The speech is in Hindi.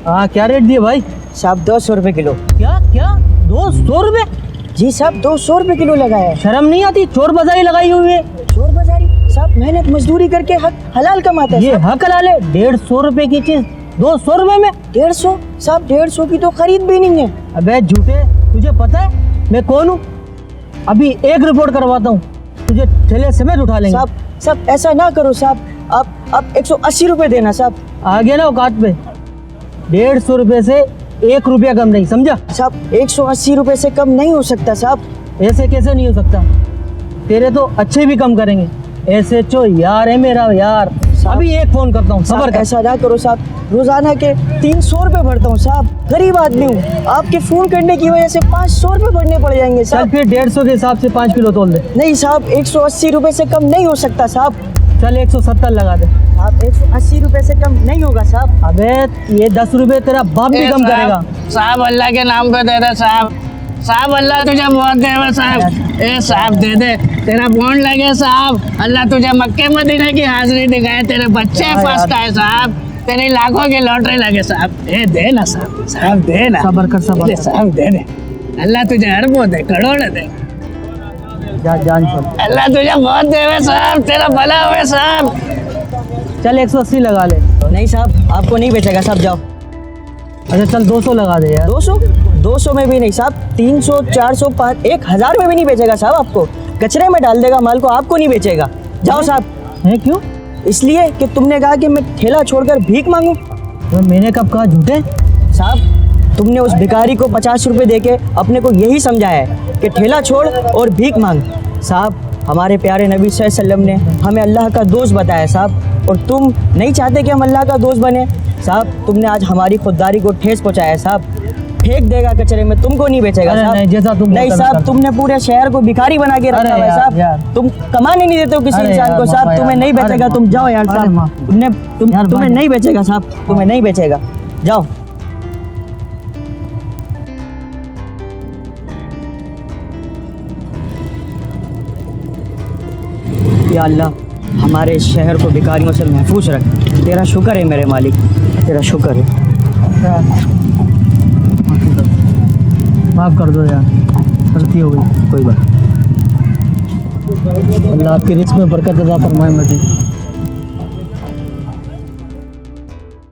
हाँ, क्या रेट दिए भाई? साहब 200 रुपए किलो। क्या क्या 200 रुपए? जी साहब 200 रुपए किलो लगाया है। शर्म नहीं आती? चोर बाजारी लगाई हुई है। चोर बाजारी? साहब मेहनत मजदूरी करके हक हलाल कमाता है। ये हक हलाल है? 150 रुपए की चीज 200 रुपए में? 150? साहब 150 की तो खरीद भी नहीं है। अबे झूठे, तुझे पता है मैं कौन हूँ? अभी एक रिपोर्ट करवाता हूँ, तुझे ठेले समेत उठा लेंगे। साहब ऐसा ना करो साहब, आप 180 रुपए देना साहब। आगे ना औकात पे। 150 रुपए से 1 रुपया कम नहीं, समझा? साहब 180 रुपए से कम नहीं हो सकता साहब। ऐसे कैसे नहीं हो सकता? तेरे तो अच्छे भी कम करेंगे। ऐसे चो यार है मेरा यार। अभी एक फोन करता हूँ, सबर कर। ऐसा ना करो साहब, रोजाना के 300 रुपए भरता हूँ साहब, गरीब आदमी हूँ। आपके फोन करने की वजह से 500 रुपए भरने पड़ जाएंगे चल साहब। फिर 150 के हिसाब से 5 किलो तोल दे। नहीं साहब 180 रुपए से कम नहीं हो सकता साहब। चल 170 लगा दे। साहब 180 रुपए से कम नहीं होगा साहब। अबे ये 10 रुपए तेरा बाप भी कम करेगा। साहब अल्लाह के नाम पे दे दे साहब। साहब अल्लाह तुझे बहुत देवे साहब। ए साहब दे दे, तेरा फोन लगे साहब। अल्लाह तुझे मक्के मदीने की हाजिरी दिखाए, तेरे बच्चे फर्स्ट आए साहब, तेरी लाखों की लॉटरी लगे साहब। ए दे ना साहब, साहब दे ना। सबर कर, सबर दे कर। साहब दे दे। अल्लाह तुझे अरबों दे, करोड़ दे। जान छोड़। अल्लाह तुझे बहुत देवे साहब, तेरा भला हुए साहब। चल 180 लगा ले। नहीं साहब आपको नहीं बेचेगा साहब, जाओ। अच्छा चल 200 लगा दे यार। 200 में भी नहीं साहब, 300, 400, 5, 1000 में भी नहीं बेचेगा साहब। आपको कचरे में डाल देगा माल को, आपको नहीं बेचेगा। जाओ साहब। है क्यों? इसलिए कि तुमने कहा कि मैं ठेला छोड़कर भीख मांगू। तो मैंने कब कहा झूठे? साहब तुमने उस भिखारी को 50 रुपए देके अपने को यही समझाया है कि ठेला छोड़ और भीख मांग। साहब हमारे प्यारे नबी सल्लल्लाहु अलैहि वसल्लम ने हमें अल्लाह का दोस्त बताया साहब, और तुम नहीं चाहते कि हम अल्लाह का दोस्त बने। साहब तुमने आज हमारी खुददारी को ठेस पहुंचाया साहब। फेंक देगा कचरे में, तुमको नहीं बेचेगा अरे साहब। नहीं, जैसा तुम नहीं बोलते साहब, वैसा। तुमने पूरे शहर को भिखारी बना के रखा अरे है यार, साहब। तुम कमाने नहीं देते हो किसी अरे इंसान यार, को साहब। मामा तुम्हें यार, नहीं अरे बेचेगा, माँ, तुम जाओ यार अरे साहब। माँ, यार तुम्हें भाई। नहीं बेचेगा साहब, तुम्हें नहीं बेचेगा, जाओ। या अल्लाह हमारे इस शहर को भिखारियों से महफूज रख। तेरा शुक्र है मेरे मालिक, तेरा शुक्र है। माफ कर दो यार, गलती हो गई। कोई बात। अल्लाह आपकी रिस्क में बरकत अता फरमाए। मजीद